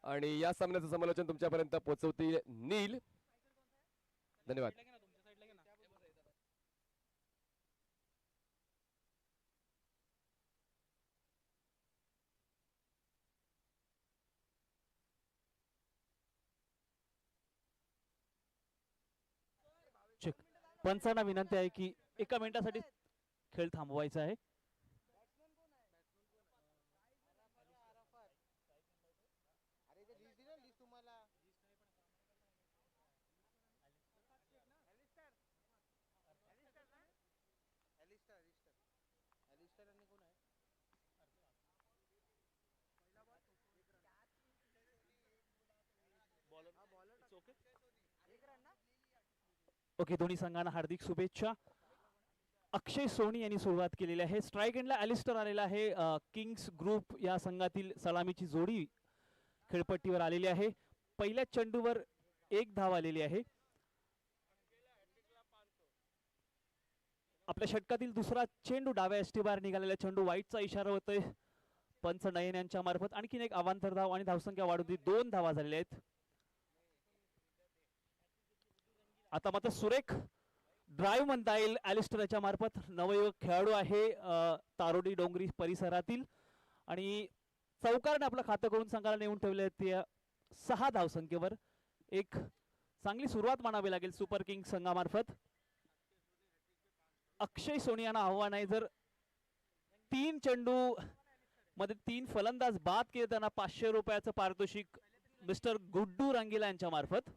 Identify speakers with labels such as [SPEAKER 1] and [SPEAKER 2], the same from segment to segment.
[SPEAKER 1] आणि या सामन्याचं समालोचन तुमच्यापर्यंत पोहोचवतील नील. धन्यवाद.
[SPEAKER 2] पंचांना विनंती आहे की एका मिनिटासाठी खेळ थांबवायचा आहे. ओके, दोन्ही संघांना हार्दिक शुभेच्छा. अक्षय सोनी यांनी सुरुवात केलेली आहे. स्ट्राईक एंडला ॲलिस्टर आलेला आहे. किंग्स ग्रुप या संघातील सलामीची जोडी खेळपट्टीवर आलेली आहे. पहिल्या चेंडूवर एक धाव आलेली आहे. आपल्या षटकातील दुसरा चेंडू डाव्या एसटी बाहेर निघालेला चेंडू वाईटचा इशारा होतोय पंच नयन यांच्या मार्फत. आणखीन एक अवांतर धाव आणि धावसंख्या वाढवली. 2 धावा झालेल्या आहेत. आता मात्र सुरेख ड्राईव्ह म्हणता येईल ॲलिस्टरच्या मार्फत. नवयुवक खेळाडू आहे तारोडी डोंगरी परिसरातील आणि चौकारने आपलं खातं करून संघाला नेऊन ठेवले ते 6 धावसंख्येवर. एक चांगली सुरुवात मानावी लागेल सुपर किंग संघामार्फत. अक्षय सोनी यांना आव्हान आहे, जर 3 चेंडू मध्ये 3 फलंदाज बाद केले त्यांना 500 रुपयाचं पारितोषिक मिस्टर गुड्डू रंगीला यांच्या मार्फत.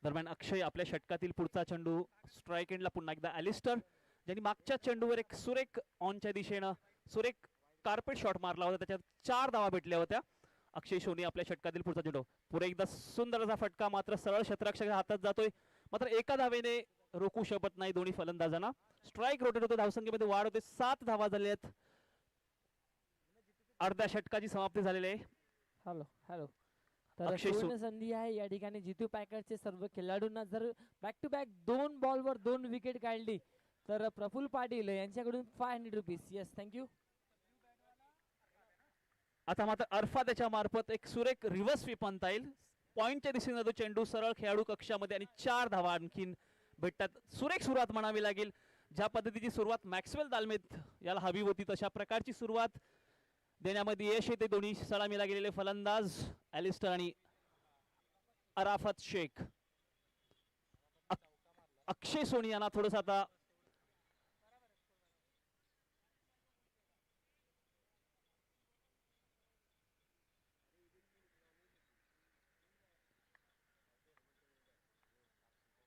[SPEAKER 2] दरम्यान अक्षय आपल्या षटकातील पुढचा चेंडू स्ट्राईक एंडला पुन्हा एकदा ॲलिस्टर ज्यांनी मागच्या चेंडूवर एक सुरेख ऑनच्या दिशेनं सुरेख कार्पेट शॉट मारला होता, त्याच्यात 4 धावा भेटल्या होत्या. अक्षय सोनी आपल्या षटकातील पुढचा चेंडू पुढे एकदा सुंदर असा फटका मात्र सरळ क्षेत्ररक्षकाच्या हातात जातोय, मात्र एका धावेने रोखू शकत नाही दोन्ही फलंदाजांना. स्ट्राईक रोटेट होतो, धावसंख्येमध्ये वाढ होते. 7 धावा झाल्या आहेत. अर्ध्या षटकाची समाप्ती झालेली आहे.
[SPEAKER 3] हॅलो हॅलो तर सुवर्ण संधी आहे या ठिकाणी जितू पॅकरचे सर्व खेळाडूंना. जर बॅक टू बॅक 2 बॉलवर 2 विकेट काढली तर प्रफुल्ल पाटील यांच्याकडून 500 रुपीज. Yes, thank you.
[SPEAKER 2] आता मात्र अर्फा त्याच्या मार्फत एक सुरेख रिव्हर्स स्वीप आणता येईल. पॉइंटच्या दिशेने तो चेंडू सरळ खेळाडू कक्षामध्ये आणि 4 धावा आणखीन भेटतात. सुरेख सुरुवात म्हणावी लागेल. ज्या पद्धतीची सुरुवात मॅक्सवेल दालमेत याला हवी होती तशा प्रकारची सुरुवात देण्यामध्ये यश येते. दोन्ही सलामीला गेलेले फलंदाज ॲलिस्टर आणि अराफत शेख. अक्षय सोनी यांना थोडंसं आता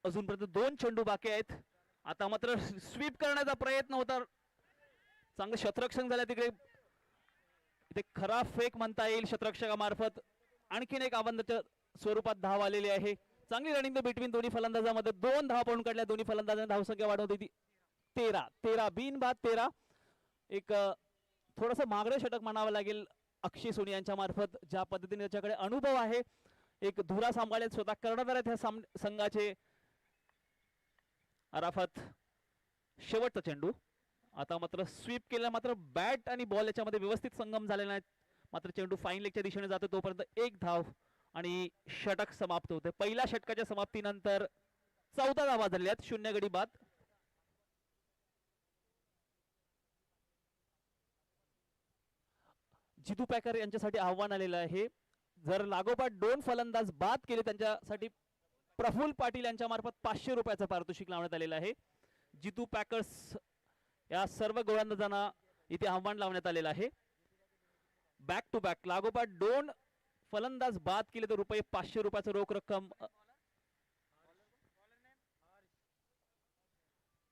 [SPEAKER 2] अजूनपर्यंत 2 चेंडू बाकी आहेत. आता मात्र स्वीप करण्याचा प्रयत्न होता, चांगलं शतरक्षण झालं तिकडे. इथे खरा फेक म्हणता येईल शतरक्षकामार्फत. आणखीन एक आनंदाच्या स्वरूपात धाव आलेली आहे. चांगली रनिंग बिटवीन दोन्ही फलंदाजांमध्ये. 2 धावा पळून काढल्या दोन्ही फलंदाजांनी. धावसंख्या वाढवली ती 13 बिन बाद 13. एक थोडस मागडं षटक म्हणावं लागेल अक्षय सोनी यांच्या मार्फत. ज्या पद्धतीने त्याच्याकडे अनुभव आहे, एक धुरा सांभाळत स्वतः कर्णधार आहेत ह्या संघाचे. अराफत शेवटचा चेंडू. आता मात्र स्वीप केला, मात्र बॅट आणि बॉल याच्यामध्ये व्यवस्थित संगम झालेला नाही. मात्र चेंडू फाईन लेगच्या दिशेने जातो तोपर्यंत 1 धाव आणि षटक समाप्त होते. पहिल्या षटकाच्या समाप्तीनंतर 14 धावा झालेल्या आहेत, 0 गडी बाद. जितू पॅकर यांच्यासाठी आव्हान आलेलं आहे. जर लागोपाठ 2 फलंदाज बाद केले त्यांच्यासाठी प्रफुल्ल पाटील यांच्या मार्फत 500 रुपयाचं पारितोषिक लावण्यात आलेलं आहे. जितू पॅकर्स या सर्व गोलंदाजांना इथे आव्हान लावण्यात आलेलं आहे. बॅक टू बॅक लागोपाठ 2 फलंदाज बाद केले तर रुपये 500 रुपयाचं रोख रक्कम.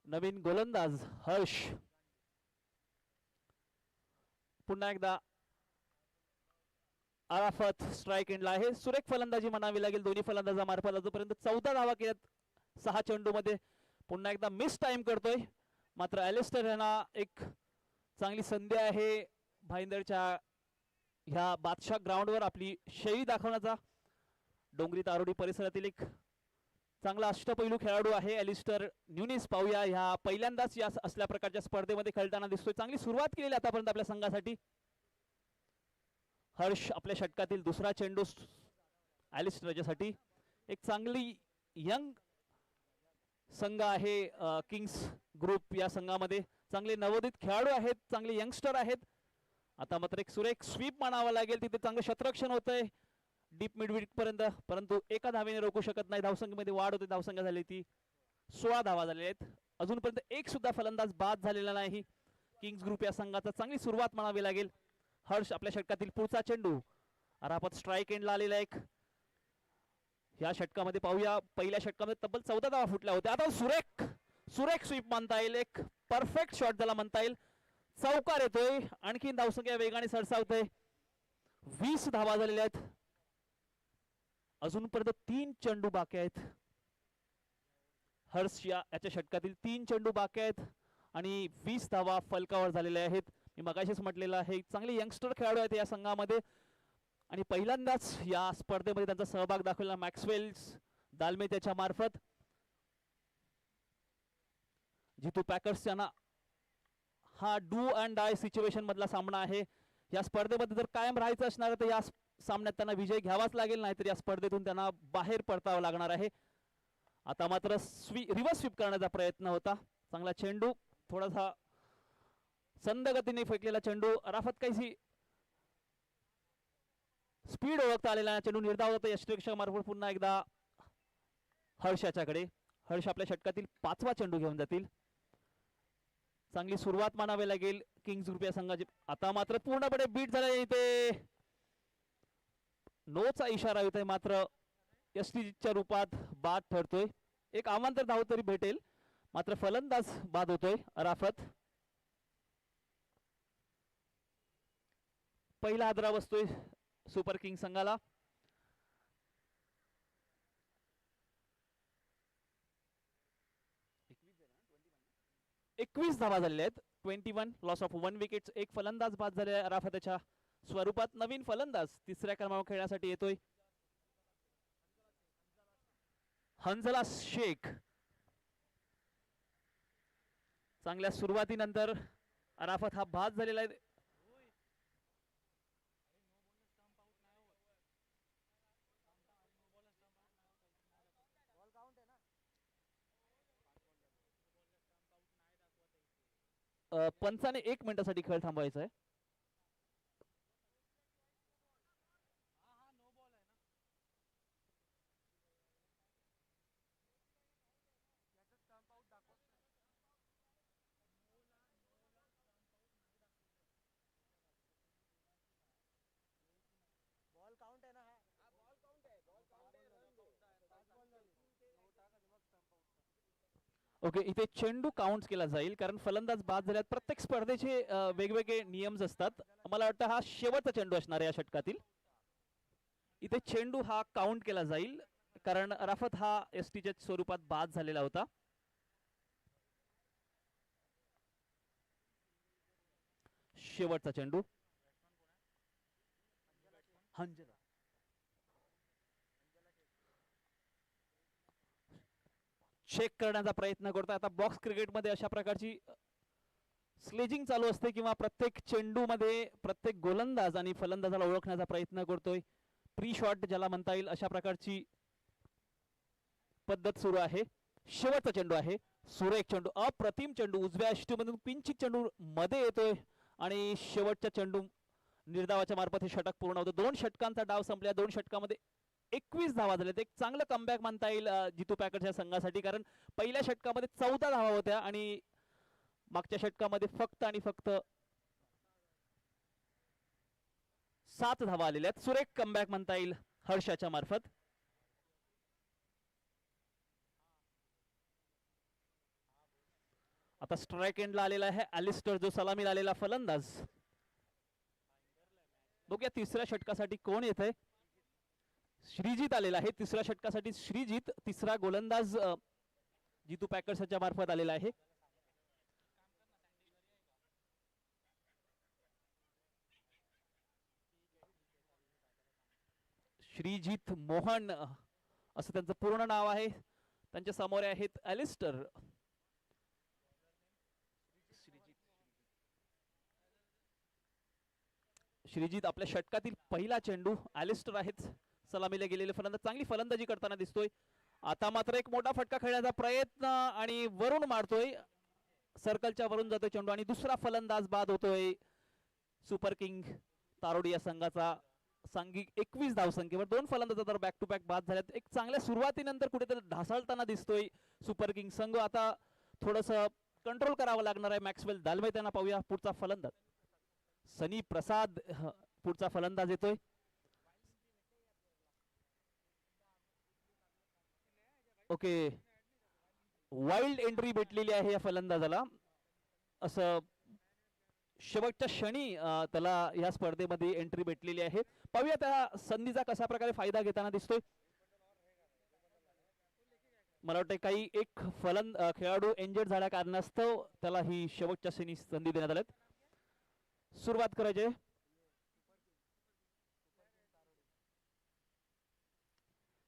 [SPEAKER 2] नवीन गोलंदाज हर्ष पुन्हा एकदा अराफत स्ट्राईक एंडला आहे. सुरेख फलंदाजी म्हणावी लागेल दोन्ही फलंदाजामार्फत. आजपर्यंत 14 धावा केल्यात 6 चेंडू मध्ये. पुन्हा एकदा मिस टाइम करतोय, मात्र ॲलिस्टर यांना एक चांगली संधी आहे भाईंदरच्या ह्या बादशाह ग्राउंडवर आपली शैली दाखवण्याचा. डोंगरी तारोडी परिसरातील एक चांगला अष्टपैलू खेळाडू आहे एलिस्टर न्यूनिस. पाहूया ह्या पहिल्यांदाच या असल्या प्रकारच्या स्पर्धेमध्ये खेळताना दिसतोय. चांगली सुरुवात केलेली आतापर्यंत आपल्या संघासाठी. हर्ष आपल्या षटकातील दुसरा चेंडू एलिस्टरच्यासाठी. एक चांगली यंग संघ आहे किंग्स ग्रुप. या संघामध्ये चांगले नवोदित खेळाडू आहेत, चांगले यंगस्टर आहेत. आता मात्र एक सुरेख स्वीप म्हणावं लागेल. तिथे चांगलं क्षेत्ररक्षण होतंय डीप मिडविकेट पर्यंत, परंतु एका धावेने रोखू शकत नाही. धावसंख्येमध्ये वाढ होते. धावसंख्या झाली ती 16 धावा झालेल्या आहेत. अजूनपर्यंत एक सुद्धा फलंदाज बाद झालेला नाही किंग्स ग्रुप या संघाचा. चांगली सुरुवात म्हणावी लागेल. हर्ष आपल्या षटकातील पुढचा चेंडू अरापत स्ट्राईक एंडला आलेला एक. या षटकामध्ये पाहूया पहिल्या षटकामध्ये तब्बल 14 धावा फुटल्या होत्या. आता सुरेख सुरेख स्वीप म्हणता येईल. एक परफेक्ट शॉट ज्याला म्हणता येईल. चौकार येतोय. आणखीन धावसंख्या वेगाने सरसावतोय. 20 धावा झालेल्या आहेत. अजूनपर्यंत 3 चेंडू बाकी आहेत. हर्ष याच्या षटकातील 3 चेंडू बाकी आहेत आणि 20 धावा फलकावर झालेल्या आहेत. मी मगाशीच म्हटलेलं आहे चांगले यंगस्टर खेळाडू आहेत या संघामध्ये आणि पहिल्यांदाच या स्पर्धेमध्ये त्यांचा सहभाग दाखवला मॅक्सवेल्स दालमे त्याच्या मार्फत. जितू पॅकर्स यांना हा डू अँड डाय सिच्युएशन मधला सामना आहे. या स्पर्धेमध्ये जर कायम राहायचं असणार तर या सामन्यात त्यांना विजय घ्यावाच लागेल, नाहीतर या स्पर्धेतून त्यांना बाहेर पडतावं लागणार आहे. आता मात्र रिव्हर्स स्वीप करण्याचा प्रयत्न होता. चांगला चेंडू, थोडासा संद गतीने फेकलेला चेंडू. अराफत काही स्पीड ओळखता आलेला चेंडू निर्धाव होता यष्टीरक्षक मार्फत पुन्हा एकदा हर्ष याच्याकडे. हर्ष आपल्या षटकातील 5वा चेंडू घेऊन जातील. चांगली सुरुवात मानावी लागेल किंग्स ग्रुप या संघाची. आता मात्र पूर्णपणे बीट झाले. इथे नोचा इशारा येतोय, मात्र यष्टीच्या रूपात बाद ठरतोय. एक अवांतर धाव तरी भेटेल, मात्र फलंदाज बाद होतोय अराफत. पहिला हादरा बसतोय सुपर किंग संघाला. एकवीस धावा झालेल्या आहेत. 21 लॉस ऑफ 1 विकेट. एक फलंदाज बाद झाले अराफतच्या स्वरूपात. नवीन फलंदाज तिसऱ्या क्रमांकावर खेळण्यासाठी येतोय हंझला शेख. चांगल्या सुरुवातीनंतर अराफत हा बाद झालेला आहे. पंचाने 1 मिनिटासाठी खेळ थांबवायचा आहे. ओके, इथे चेंडू काउंट केला जाईल कारण फलंदाज बाद झाल्यात. प्रत्येक स्पर्धेचे वेगवेगळे नियम असतात. मला वाटतं हा शेवटचा चेंडू असणार आहे या षटकातील. इथे चेंडू हा काउंट केला जाईल कारण अराफत हा एसटीच्या स्वरूपात बाद झालेला होता. शेवटचा चेंडू हंझला चेक करण्याचा प्रयत्न करतोय. आता बॉक्स क्रिकेटमध्ये अशा प्रकारची स्लेजिंग चालू असते किंवा प्रत्येक चेंडू मध्ये प्रत्येक गोलंदाज आणि फलंदाजाला ओळखण्याचा प्रयत्न करतोय. प्री शॉट ज्याला म्हणता येईल अशा प्रकारची पद्धत सुरू आहे. शेवटचा चेंडू आहे. सुरेख चेंडू, अप्रतिम चेंडू. उजव्या अष्टमधून पिंचित चेंडू मध्ये येतोय आणि शेवटच्या चेंडू निर्धावाच्या मार्फत हे षटक पूर्ण होतं. 2 षटकांचा डाव संपल्या. 2 षटकामध्ये 21 धावा झाल्यात. एक चांगलं कमबॅक म्हणता येईल जितू पॅकर्सच्या संघासाठी, कारण पहिल्या षटकामध्ये 14 धावा होत्या आणि मागच्या षटकामध्ये फक्त आणि फक्त 7 धावा आलेल्या आहेत. सुरेख कमबॅक म्हणता येईल हर्षाच्या मार्फत. आता स्ट्राइक एंडला आलेला आहे एलिस्टर, जो सलामीला आलेला फलंदाज. बघूया तिसऱ्या षटकासाठी कोण येत आहे. श्रीजीत आलेला आहे तिसऱ्या षटकासाठी. श्रीजीत तिसरा गोलंदाज जितू पॅकर्सच्या मार्फत आलेला आहे. श्रीजीत मोहन असं त्यांचं पूर्ण नाव आहे. त्यांच्या समोर आहेत ॲलिस्टर. श्रीजीत आपल्या षटकातील पहिला चेंडू. ॲलिस्टर आहेत सलामीला गेलेले फलंदाज, चांगली फलंदाजी करताना दिसतोय. आता मात्र एक मोठा फटका खेळण्याचा प्रयत्न आणि वरून मारतोय, सर्कलच्या वरून जातोय चेंडू आणि दुसरा फलंदाज बाद होतोय. सुपर किंग तारोडी या संघाचा सांघिक 21 धावसंख्येवर 2 फलंदाज तर बॅक टू बॅक बाद झाल्यात. एक चांगल्या सुरुवातीनंतर कुठेतरी ढासळताना दिसतोय सुपर किंग संघ. आता थोडस कंट्रोल करावं लागणार आहे मॅक्सवेल दालमे. त्यांना पाहूया पुढचा फलंदाज सनी प्रसाद पुढचा फलंदाज येतोय. ओके, वाईल्ड एंट्री भेटलेली आहे या फलंदाजाला, असं शेवटच्या क्षणी त्याला या स्पर्धेमध्ये एंट्री भेटलेली आहे. पाहूया त्या संधीचा कशा प्रकारे फायदा घेताना दिसतोय. मला वाटतं काही एक खेळाडू इंजर्ड झाल्या कारणास्तव त्याला ही शेवटच्या क्षणी संधी देण्यात आल्यात. सुरुवात करायची.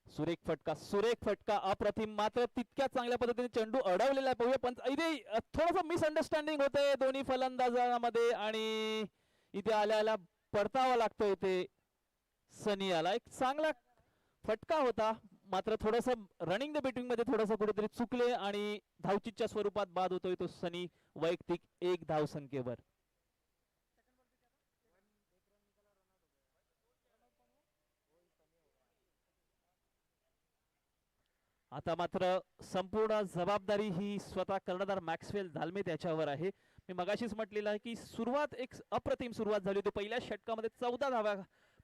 [SPEAKER 2] सुरेख फटका अप्रतिम, मात्र तितक्या चांगल्या पद्धतीने चेंडू अडवलेला आहे. पाहूया पण इथे थोडस मिसअंडरस्टँडिंग होते दोन्ही फलंदाजांमध्ये आणि इथे आल्याला परतावा लागतोय. इथे सनियाला एक चांगला फटका होता, मात्र थोडस रनिंग द बेटिंग मध्ये थोडस कुठेतरी चुकले आणि धावचीच्या स्वरूपात बाद होतोय तो सनी वैयक्तिक 1 धावसंख्येवर. आता मात्र संपूर्ण जबाबदारी ही स्वतः कर्णधार मॅक्सवेल दालमे त्याच्यावर आहे. मी मगाशीच म्हटलेलं आहे की सुरुवात एक अप्रतिम सुरुवात झाली होती. पहिल्या षटकामध्ये 14 धावा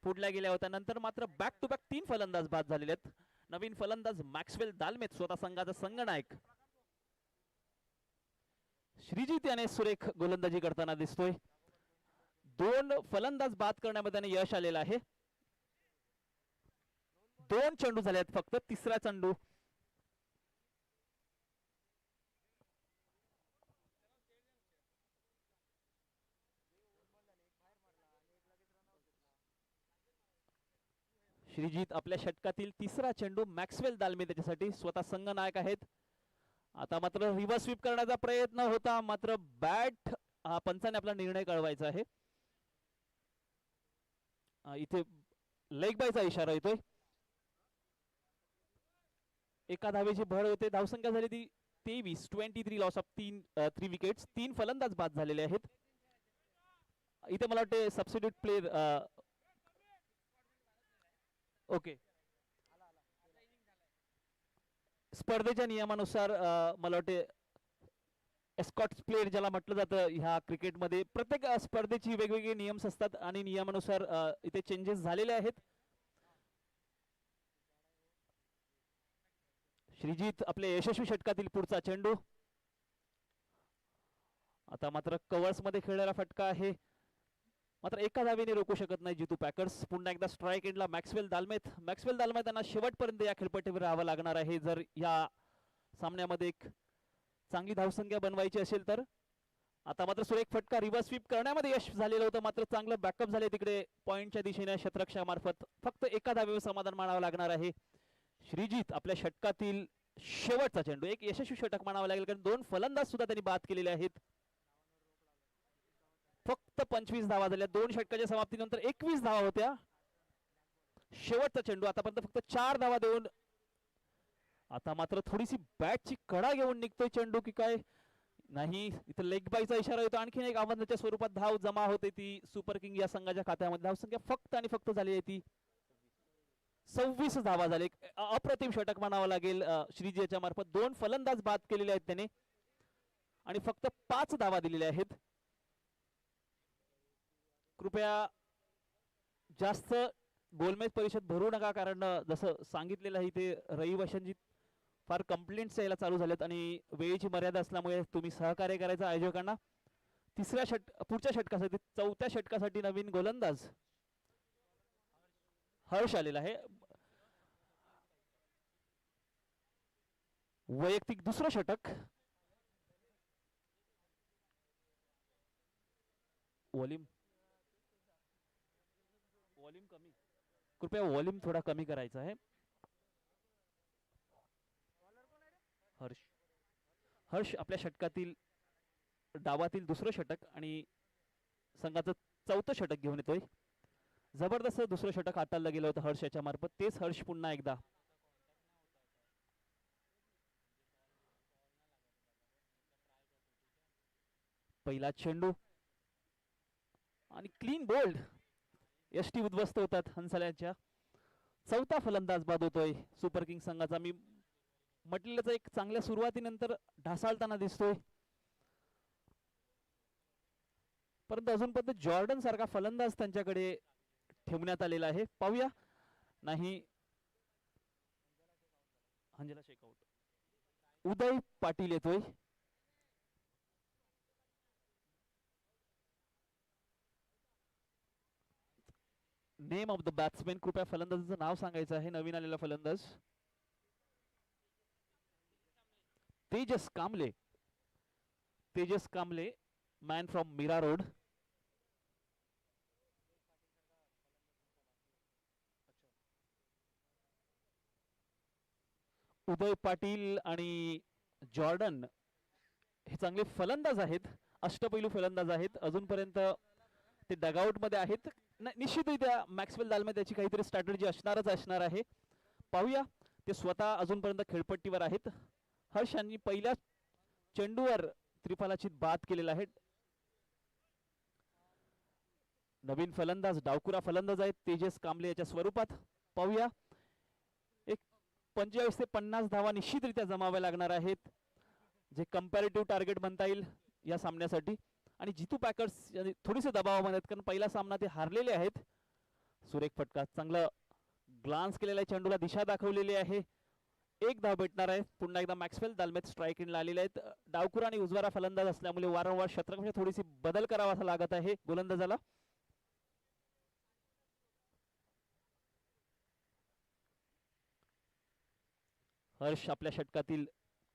[SPEAKER 2] फोडल्या गेल्या होत्या, नंतर मात्र बॅक टू बॅक 3 फलंदाज बाद झालेले आहेत. नवीन फलंदाज मॅक्सवेल दालमे स्वतः संघाचा संघनायक. श्रीजीत याने सुरेख गोलंदाजी करताना दिसतोय. 2 फलंदाज बाद करण्यामध्ये त्याने यश आलेलं आहे. 2 चेंडू झाले आहेत फक्त. तिसरा चेंडू श्रीजीत आपल्या षटकातील तिसरा चेंडू. मॅक्सवेल दालमे त्याच्यासाठी स्वतः संघनायक आहेत. आता मात्र रिव्हर्स स्वीप करण्याचा प्रयत्न होता, मात्र बॅट पंचाने आपला निर्णय कळवायचा आहे. इथे लेग बायचा इशारा येतोय. एका धावेची भर होते. धावसंख्या झाली ती 23 लॉस ऑफ 3 विकेट्स. 3 फलंदाज बाद झालेले आहेत. इथे मला वाटते सबस्टिट्यूट प्लेयर ओके, स्पर्धेच्या नियमानुसार मला वाटते एस्कॉट प्लेयर ज्याला म्हटलं जातं ह्या क्रिकेटमध्ये, प्रत्येक स्पर्धेची वेगवेगळे नियम असतात आणि नियमानुसार इथे चेंजेस झालेले आहेत. श्रीजीत आपल्या यशस्वी षटकातील पुढचा चेंडू. आता मात्र कव्हर्स मध्ये खेळलेला फटका आहे, मात्र एका धावेने रोखू शकत नाही जितू पॅकर्स. पुन्हा एकदा स्ट्राईक एंडला मॅक्सवेल दालमेत त्यांना शेवटपर्यंत या खेळपट्टीवर राहावं लागणार आहे जर या सामन्यामध्ये एक चांगली धावसंख्या बनवायची असेल तर. आता मात्र सुरेख फटका रिव्हर्स स्वीप करण्यामध्ये यश झालेलं होतं, मात्र चांगलं बॅकअप झाले तिकडे पॉइंटच्या दिशेने शतरक्षा मार्फत. फक्त एका धावेवर समाधान मानावं लागणार आहे. श्रीजीत आपल्या षटकातील शेवटचा चेंडू, एक यशस्वी षटक मानावं लागेल कारण 2 फलंदाज सुद्धा त्यांनी बाद केलेले आहेत. फक्त 25 धावा झाल्या 2 षटकाच्या समाप्तीनंतर. 21 धावा होत्या. शेवटचा चेंडू आतापर्यंत फक्त 4 धावा देऊन आता मात्र थोडीशी बॅटची कडा घेऊन निघतोय चेंडू की काय नाही. इथे लेग बायचा इशारा येतो. आणखीन एक आव्हानाच्या स्वरूपात धाव जमा होते ती सुपर किंग या संघाच्या खात्यामध्ये. धावसंख्या फक्त आणि फक्त झाली आहे ती 26 धावा झाले. अप्रतिम षटक म्हणावं लागेल श्रीजीच्या मार्फत. 2 फलंदाज बाद केलेले आहेत त्याने आणि फक्त 5 धावा दिलेल्या आहेत. कृपया जास्त गोलमेज परिषद भरू नका कारण जसं सांगितलेलं आहे ते रहिवाशांची फार कंप्लेंट्स यायला चालू झाल्यात आणि वेळेची मर्यादा असल्यामुळे तुम्ही सहकार्य करायचं आयोजकांना. पुढच्या षटकासाठी 4थ्या षटकासाठी नवीन गोलंदाज हर्ष आलेला आहे. वैयक्तिक दुसरं षटक. वॉल्यूम कमी, कृपया वॉल्यूम थोडा कमी करायचा आहे. हर्ष हर्ष आपल्या षटकातील डावातील दुसरं षटक आणि संघाचं चौथं षटक घेऊन येतोय. जबरदस्त दुसरं षटक हाताळलं गेलं होतं हर्ष याच्या मार्फत. तेच हर्ष पुन्हा एकदा. पहिला चेंडू आणि क्लीन बोल्ड. यष्टी उद्ध्वस्त होतात हंसाळ्यांच्या. चौथा फलंदाज बाद होतोय सुपर किंग संघाचा. मी म्हटलेलंच एक चांगल्या सुरुवातीनंतर ढासाळताना दिसतोय, परंतु अजूनपर्यंत जॉर्डन सारखा फलंदाज त्यांच्याकडे ठेवण्यात आलेला आहे. पाहूया. नाही, अंजला शेकआउट. उदय पाटील येतोय. नेम ऑफ द बॅट्समॅन, कृपया फलंदाजाचं नाव सांगायचं आहे. नवीन आलेला फलंदाज Tejas Kamble. Tejas Kamble, man from Mira road. Uday Patil आणि जॉर्डन हे चांगले फलंदाज आहेत, अष्टपैलू फलंदाज आहेत. अजूनपर्यंत ते डगआउट मध्ये आहेत. निश्चितरित्या मॅक्सवेल दालमे त्याची काहीतरी स्ट्रॅटेजी असणार आहे. पाहूया. ते स्वतः अजूनपर्यंत खेळपट्टीवर आहेत. हर्ष यांनी पहिल्या चेंडूवर त्रिफलाचीत बाद केलेला आहे. नवीन फलंदाज, डावकुरा फलंदाज आहेत तेजस कांबळे याच्या स्वरूपात. पाहूया. एक 45 ते 50 धावा निश्चितरित्या जमाव्या लागणार आहेत, जे कंपॅरेटिव्ह टार्गेट म्हणता येईल या सामन्यासाठी. आणि जितू पॅकर्स थोडीसे दबावामध्ये आहेत, कारण पहिला सामना ते हारलेले आहेत. सुरेख फटका, चांगलं ग्लान्स केलेल्या चेंडूला दिशा दाखवलेली आहे. एक धाव भेटणार आहे. पुन्हा एकदा मॅक्सवेल दालमेत स्ट्राईक इनला आलेले आहेत. डावकुरा आणि उजवारा फलंदाज असल्यामुळे वारंवार क्षेत्ररक्षणात थोडीशी बदल करावा लागत आहे गोलंदाजाला. हर्ष आपल्या षटकातील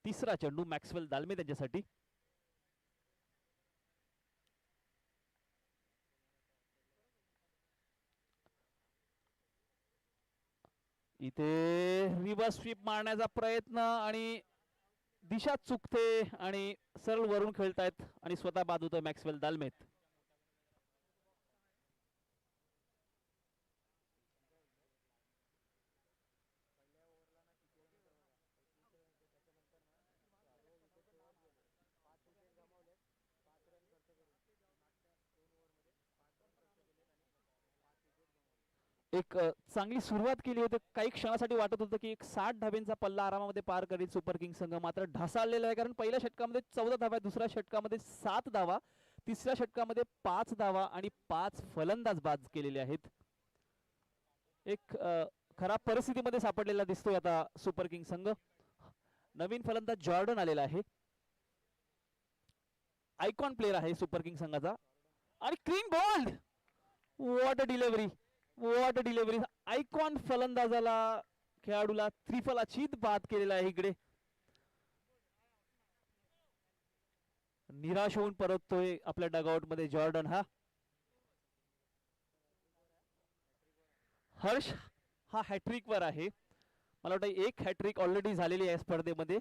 [SPEAKER 2] तिसरा चेंडू मॅक्सवेल दालमे त्यांच्यासाठी. इथे रिव्हर्स स्वीप मारण्याचा प्रयत्न आणि दिशा चुकते आणि सरळ वरून खेळतायत आणि स्वतः बाद होतोय मॅक्सवेल दालमेत. एक चांगली सुरुवात केली होती. काही क्षणासाठी वाटत होतं की एक 60 धाब्यांचा पल्ला आरामामध्ये पार करेल सुपर किंग संघ, मात्र ढासाळलेला आहे. कारण पहिल्या षटकामध्ये 14 धावा, दुसऱ्या षटकामध्ये 7 धावा, तिसऱ्या षटकामध्ये 5 धावा आणि 5 फलंदाज बाद केलेले आहेत. एक खराब परिस्थितीमध्ये सापडलेला दिसतोय आता सुपर किंग संघ. नवीन फलंदाज जॉर्डन आलेला आहे. आयकॉन प्लेयर आहे सुपर किंग संघाचा. आणि clean bowled. What a delivery, what a delivery. Icon फलंदाजाला, खेळाडूला त्रिफलाचीत बाद केलेला आहे. इकडे निराश होऊन परततोय आपल्या डगआउट मध्ये जॉर्डन. हर्ष हा हॅट्रिक वर आहे. मला वाटतं एक हॅट्रिक ऑलरेडी झालेली आहे स्पर्धेमध्ये.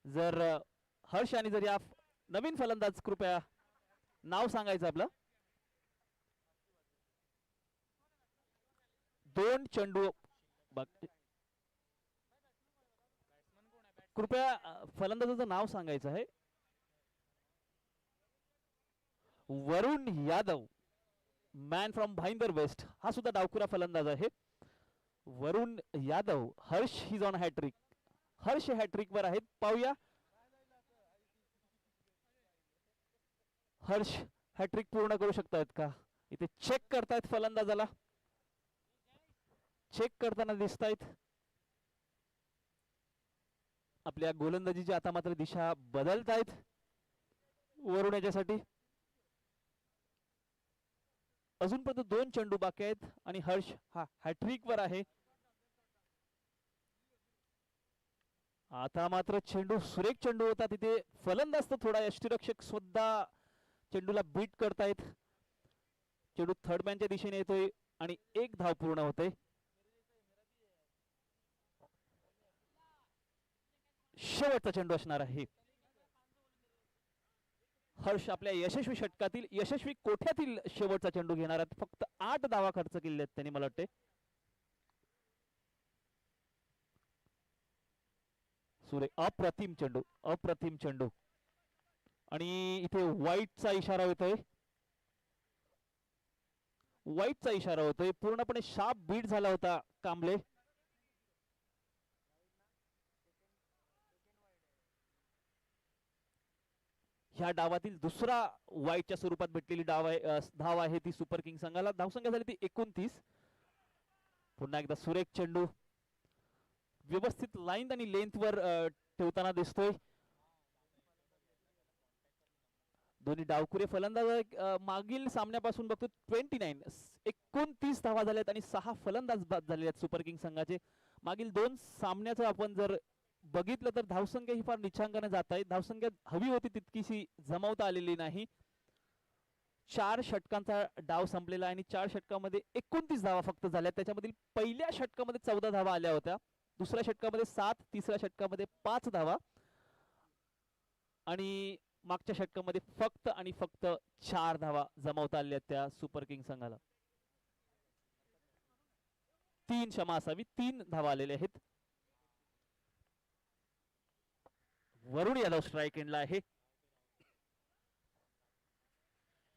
[SPEAKER 2] जर हर्ष आणि जर या नवीन फलंदाज, कृपया नाव सांगायचं आपलं. 2 चेंडू, कृपया फलंदाजाचं नाव सांगायचं आहे. Varun Yadav, man from Bhayandar west. हा सुद्धा डावकुरा फलंदाज आहे. Varun Yadav. Harsh is on hattrick. Harsh hattrick वर आहेत. पाहूया. हर्ष हॅट्रिक पूर्ण करू शकतायत का? इथे चेक करतायत फलंदाजाला, चेक करताना दिसतायत. आपल्या गोलंदाजीची आता मात्र दिशा बदलतायत वरुण याच्यासाठी. अजूनपर्यंत 2 चेंडू बाकी आहेत आणि हर्ष हा हॅट्रिक वर आहे. आता मात्र चेंडू, सुरेख चेंडू होता. तिथे फलंदाज तर थोडा यष्टीरक्षक सुद्धा चेंडूला बीट करतायत. चेंडू थर्ड मॅनच्या दिशेने येतोय आणि 1 धाव पूर्ण होते. शेवटचा चेंडू असणार आहे. हर्ष आपल्या यशस्वी षटकातील यशस्वी कोठ्यातील शेवटचा चेंडू घेणार आहेत. फक्त 8 धावा खर्च केले आहेत त्यांनी, मला वाटते. सुरे अप्रतिम चेंडू, अप्रतिम चेंडू. आणि इथे वाईटचा इशारा होतोय, वाईटचा इशारा होतोय. पूर्णपणे शार्प बीट झाला होता कांबळे. ह्या डावातील दुसरा वाईटच्या स्वरूपात भेटलेली धाव आहे ती सुपर किंग संघाला. धावसंख्या झाली ती 29. पुन्हा एकदा सुरेख चेंडू व्यवस्थित लाईन आणि लेंथ वर ठेवताना दिसतोय. दोन्ही डावकुरे फलंदाज मागील सामन्यापासून बघतो 29 धावा झाल्यात आणि 6 फलंदाज बाद झाले आहेत सुपर किंग संघाचे. मागील 2 सामन्याचं आपण जर बघितलं तर धावसंख्या ही फार निचांकाने जात आहे. धावसंख्या हवी होती तितकीशी जमवता आलेली नाही. 4 षटकांचा डाव संपलेला आणि 4 षटकामध्ये 29 धावा फक्त झाल्या. त्याच्यामधील पहिल्या षटकामध्ये 14 धावा आल्या होत्या, दुसऱ्या षटकामध्ये 7, तिसऱ्या षटकामध्ये 5 धावा आणि मागच्या षटकामध्ये फक्त आणि फक्त 4 धावा जमवता आल्या त्या सुपर किंग संघाला. 3 क्षमा असावी, 3 धावा आलेले आहेत. वरुण यादव स्ट्राइक एंडला आहे.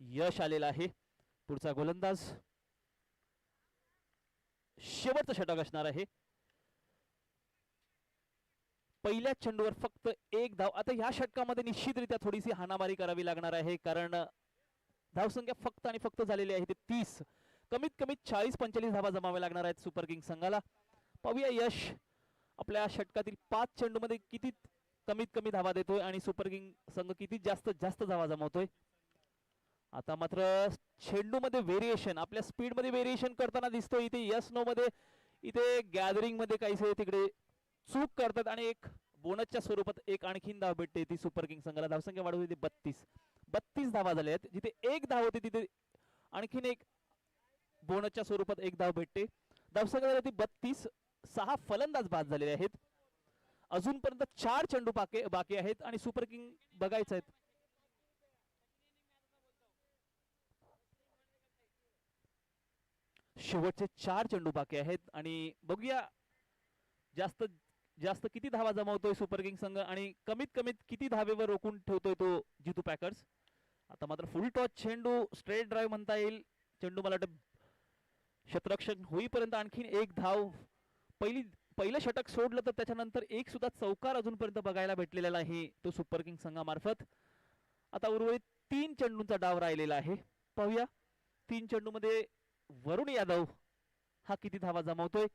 [SPEAKER 2] यश आलेला आहे. पुढचा गोलंदाज शेवटचं षटक असणार आहे. पहिल्या चेंडूवर फक्त 1 धाव. आता ह्या षटकामध्ये निश्चितरित्या थोडीशी हाणामारी करावी लागणार आहे, कारण धावसंख्या फक्त आणि फक्त झालेली आहे ते 30. कमीत कमी 40-45 धावा जमाव्या लागणार आहेत सुपर किंग संघाला. पाहूया यश आपल्या षटकातील 5 चेंडूमध्ये किती कमीत कमी धावा देतोय आणि सुपर किंग संघ किती जास्त धावा जमवतोय. आता मात्र चेंडूमध्ये व्हेरिएशन, आपल्या स्पीड मध्ये व्हेरिएशन करताना दिसतोय. इथे यस नो मध्ये, इथे गॅदरिंग मध्ये काहीसे तिकडे चूक करतात आणि एक बोनसच्या स्वरूपात एक आणखीन धाव भेटते ती सुपर किंग संघाला. धावसंख्या वाढवली 32 धावा झाल्या आहेत. जिथे 1 धाव होती तिथे आणखीन एक बोनसच्या स्वरूपात 1 धाव भेटते. धावसंख्या झाली ती 32. 6 फलंदाज बाद झालेले आहेत. अजूनपर्यंत 4 चेंडू बाकी आहेत आणि सुपर किंग बघायचं आहेत. शेवटचे 4 चेंडू बाकी आहेत आणि बघूया जास्त किती धावा जमवतोय सुपर किंग संघ आणि कमीत कमीत किती धावेवर रोखून ठेवतोय तो जितू पॅकर्स. आता मात्र फुल टॉस चेंडू, स्ट्रेट ड्राइव्ह म्हणता येईल. चेंडू मला वाटतं क्षेत्ररक्षण होईपर्यंत आणखीन 1 धाव. पहिलं षटक सोडलं तर त्याच्यानंतर एक सुद्धा चौकार अजूनपर्यंत बघायला भेटलेला नाही तो सुपर किंग संघामार्फत. आता उर्वरित 3 चेंडूंचा डाव राहिलेला आहे. पाहूया 3 चेंडूमध्ये वरुण यादव हा किती धावा जमवतोय.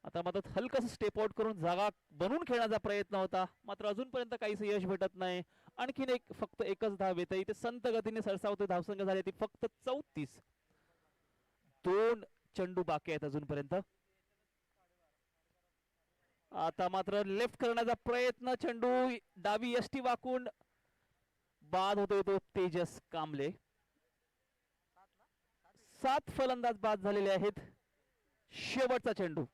[SPEAKER 2] आता मात्र हलकस स्टेप आउट करून जागा बनवून खेळण्याचा प्रयत्न होता, मात्र अजूनपर्यंत काहीच यश भेटत नाही. आणखीन फक्त एकच धाव येते. इथे संत गतीने सरसावतोय. धावसंख्या झाली ती फक्त 34. 2 चेंडू बाकी आहेत अजूनपर्यंत. आता मात्र लेफ्ट करण्याचा प्रयत्न, चेंडू डावी यष्टी वाकून बाद होतोय तो तेजस कांबळे. 7 फलंदाज बाद झालेले आहेत. शेवटचा चेंडू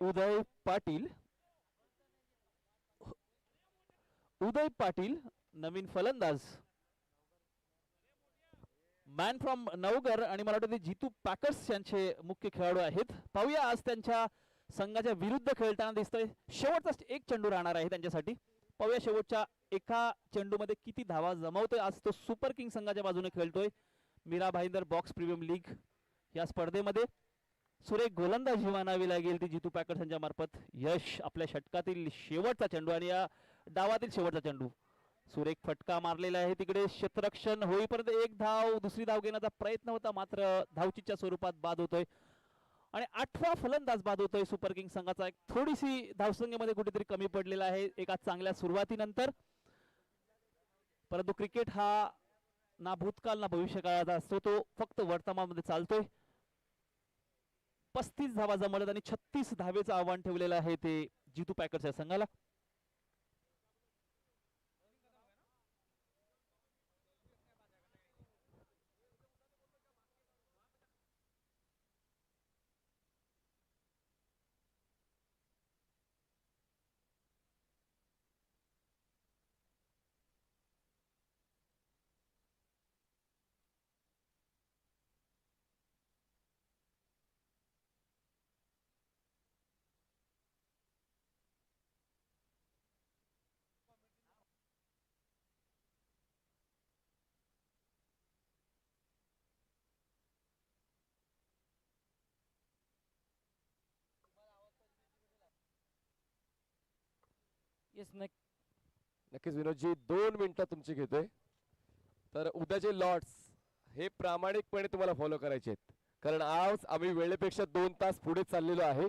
[SPEAKER 2] उदय पाटील नवीन फलंदाज, मॅन फ्रॉम नवगर आणि मला वाटतं जितू पॅकर्स यांचे मुख्य खेळाडू आहेत. पाहूया आज त्यांच्या संघाच्या विरुद्ध खेळताना दिसतोय. शेवटचा 1 चेंडू राहणार आहे त्यांच्यासाठी. पाहूया शेवटच्या एका चेंडूमध्ये किती धावा जमवतोय. आज तो सुपर किंग संघाच्या बाजूने खेळतोय. Mira Bhayandar box premium league या स्पर्धेमध्ये सुरेख गोलंदाजी मानावी लागेल ती जितू पॅकर्स यांच्या मार्फत. यश आपल्या षटकातील शेवटचा चेंडू आणि या डावातील शेवटचा चेंडू, सुरेख फटका मारलेला आहे. तिकडे क्षेत्ररक्षण होईपर्यंत 1 धाव, दुसरी धाव घेण्याचा प्रयत्न होता, मात्र धावचीच्या स्वरूपात बाद होतोय आणि 8वा फलंदाज बाद होतोय सुपर किंग संघाचा. एक थोडीशी धावसंख्येमध्ये कुठेतरी कमी पडलेला आहे एका चांगल्या सुरुवातीनंतर. परंतु क्रिकेट हा ना भूतकाळ ना भविष्यकाळाचा असतो, तो फक्त वर्तमानामध्ये चालतोय. 35 धावा जमवल्यात आणि 36 धावेचं आव्हान ठेवलेलं आहे ते जितू पॅकर्स या संघाला.
[SPEAKER 3] येस
[SPEAKER 1] नक्कीच विनोदजी 2 मिनिटं तुमची घेतोय. तर उद्याचे लॉट्स हे प्रामाणिकपणे तुम्हाला फॉलो करायचे आहेत, कारण आज आम्ही वेळेपेक्षा 2 तास पुढे चाललेलो आहे.